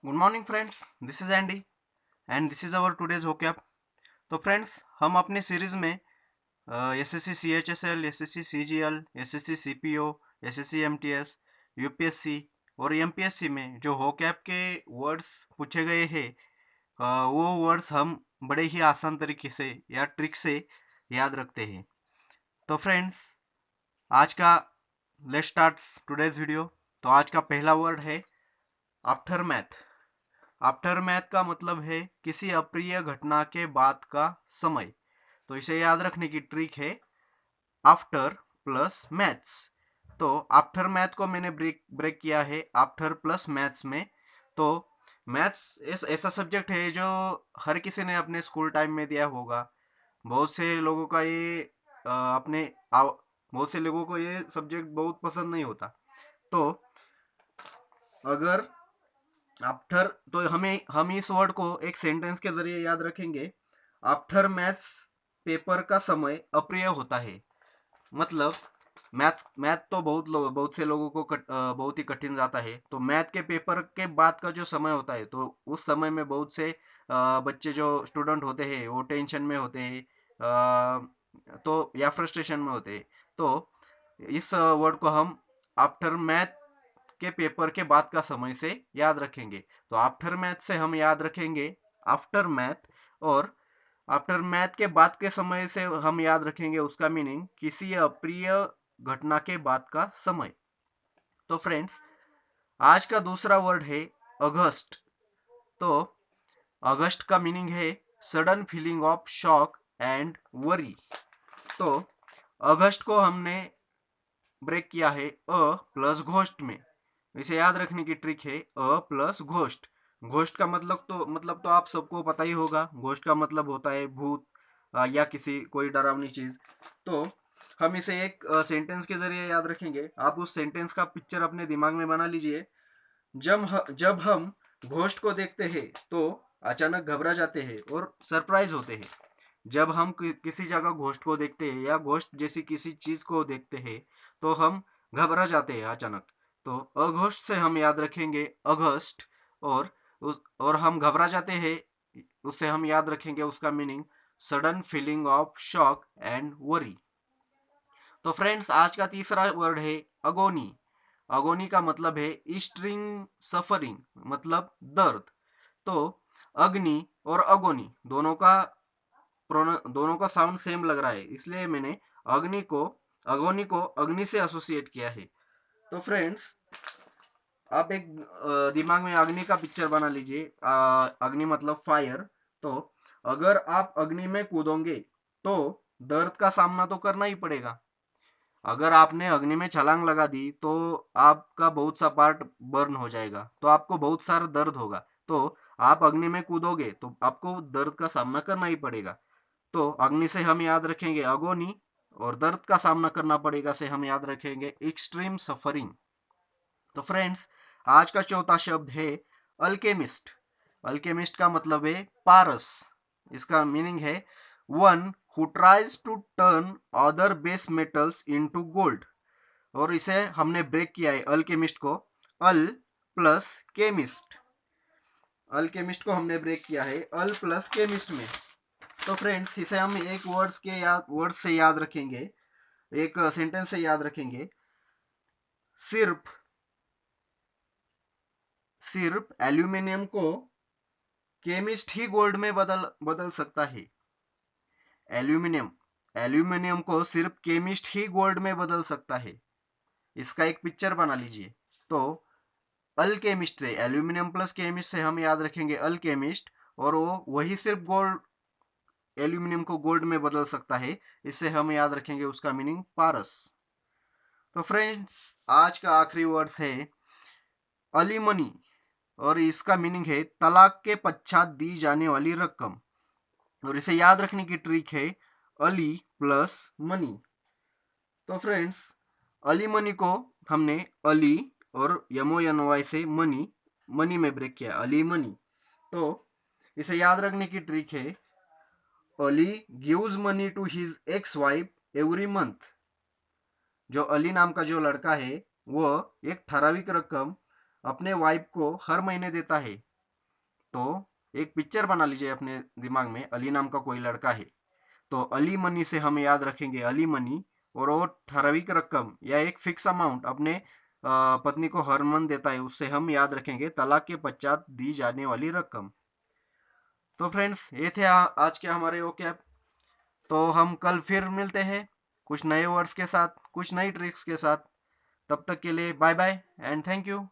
Good morning friends, this is Andy and this is our today's होकैप। तो friends, हम अपने सीरीज में SSC CHSL, SSC CGL, SSC CPO, SSC MTS, UPSC और MPSC में जो होकैप के वर्ड्स पूछे गए हैं, वो वर्ड्स हम बड़े ही आसान तरीके से या ट्रिक से याद रखते हैं। तो फ्रेंड्स, आज का लेट्स स्टार्ट टुडेज वीडियो। तो आज का पहला वर्ड है आफ्टर मैथ। आफ्टर मैथ का मतलब है किसी अप्रिय घटना के बाद का समय। तो इसे याद रखने की ट्रिक है आफ्टर प्लस मैथ्स। तो आफ्टर मैथ को मैंने ब्रेक किया है आफ्टर प्लस मैथ्स में। तो मैथ्स ऐसा सब्जेक्ट है जो हर किसी ने अपने स्कूल टाइम में दिया होगा। बहुत से लोगों का ये अपने बहुत से लोगों को ये सब्जेक्ट बहुत पसंद नहीं होता। तो अगर आफ्टर, तो हम इस वर्ड को एक सेंटेंस के जरिए याद रखेंगे। आफ्टर मैथ्स पेपर का समय अप्रिय होता है। मतलब मैथ मैथ तो बहुत से लोगों को बहुत ही कठिन जाता है। तो मैथ के पेपर के बाद का जो समय होता है, तो उस समय में बहुत से बच्चे जो स्टूडेंट होते हैं वो टेंशन में होते हैं, तो या फ्रस्ट्रेशन में होते हैं। तो इस वर्ड को हम आफ्टर मैथ के पेपर के बाद का समय से याद रखेंगे। तो आफ्टर मैथ से हम याद रखेंगे आफ्टर मैथ, और आफ्टर मैथ के बाद के समय से हम याद रखेंगे उसका मीनिंग किसी अप्रिय घटना के बाद का समय। तो फ्रेंड्स, आज का दूसरा वर्ड है अगस्त। तो अगस्त का मीनिंग है sudden feeling of shock and worry. तो अगस्त को हमने ब्रेक किया है अ प्लस घोस्ट में। इसे याद रखने की ट्रिक है अ प्लस घोस्ट। घोस्ट का मतलब तो आप सबको पता ही होगा। घोस्ट का मतलब होता है भूत या किसी कोई डरावनी चीज। तो हम इसे एक सेंटेंस के जरिए याद रखेंगे। आप उस सेंटेंस का पिक्चर अपने दिमाग में बना लीजिए। जब हम घोस्ट को देखते हैं तो अचानक घबरा जाते हैं और सरप्राइज होते हैं। जब हम किसी जगह घोस्ट को देखते हैं या घोस्ट जैसी किसी चीज को देखते हैं, तो हम घबरा जाते हैं अचानक। तो अघोस्ट से हम याद रखेंगे अगस्त, और हम घबरा जाते हैं उससे हम याद रखेंगे उसका meaning sudden feeling of shock and worry. तो फ्रेंड्स, आज का तीसरा वर्ड है अगोनी। अगोनी का मतलब है एक्सट्रीम सफरिंग, मतलब दर्द। तो अग्नि और अगोनी दोनों का साउंड सेम लग रहा है, इसलिए मैंने अग्नि को अगोनी को अग्नि से एसोसिएट किया है। तो फ्रेंड्स, आप एक दिमाग में अग्नि का पिक्चर बना लीजिए। अग्नि मतलब फायर। तो अगर आप अग्नि में कूदोगे तो दर्द का सामना तो करना ही पड़ेगा। अगर आपने अग्नि में छलांग लगा दी तो आपका बहुत सा पार्ट बर्न हो जाएगा, तो आपको बहुत सारा दर्द होगा। तो आप अग्नि में कूदोगे तो आपको दर्द का सामना करना ही पड़ेगा। तो अग्नि से हम याद रखेंगे अगोनी, और दर्द का सामना करना पड़ेगा से हम याद रखेंगे एक्सट्रीम सफरिंग। तो फ्रेंड्स, आज का चौथा शब्द है अल्केमिस्ट। अल्केमिस्ट का मतलब है पारस। इसका मीनिंग है one who tries to turn other base metals into gold. और इसे हमने ब्रेक किया है अल्केमिस्ट को अल प्लस केमिस्ट। अल्केमिस्ट को हमने ब्रेक किया है अल प्लस केमिस्ट में। तो फ्रेंड्स, इसे हम एक वर्ड से याद रखेंगे, एक सेंटेंस से याद रखेंगे। सिर्फ सिर्फ एल्यूमिनियम को केमिस्ट ही गोल्ड में बदल बदल सकता है। एल्यूमिनियम एल्यूमिनियम को सिर्फ केमिस्ट ही गोल्ड में बदल सकता है। इसका एक पिक्चर बना लीजिए। तो अल्केमिस्ट से, एल्यूमिनियम प्लस केमिस्ट से हम याद रखेंगे अल्केमिस्ट, और वो वही सिर्फ गोल्ड एल्यूमिनियम को गोल्ड में बदल सकता है। इससे हम याद रखेंगे उसका मीनिंग पारस। तो फ्रेंड्स, आज का आखिरी वर्ड है अलीमनी, और इसका मीनिंग है तलाक के पश्चात दी जाने वाली रकम। और इसे याद रखने की ट्रिक है अली प्लस मनी। तो फ्रेंड्स, अली मनी को हमने अली और YOY से मनी मनी में ब्रेक किया, अली मनी। तो इसे याद रखने की ट्रिक है Ali gives money to his ex wife every month. जो अली नाम का जो लड़का है वो एक ठराविक रकम अपने वाइफ को हर महीने देता है। तो एक पिक्चर बना लीजिए अपने दिमाग में, अली नाम का कोई लड़का है, तो अली मनी से हम याद रखेंगे अली मनी, और वो ठराविक रकम या एक फिक्स अमाउंट अपने पत्नी को हर मंथ देता है, उससे हम याद रखेंगे तलाक के पश्चात दी जाने वाली रकम। तो फ्रेंड्स, ये थे आज के हमारे ओके। तो हम कल फिर मिलते हैं कुछ नए वर्ड्स के साथ, कुछ नई ट्रिक्स के साथ। तब तक के लिए bye bye and thank you.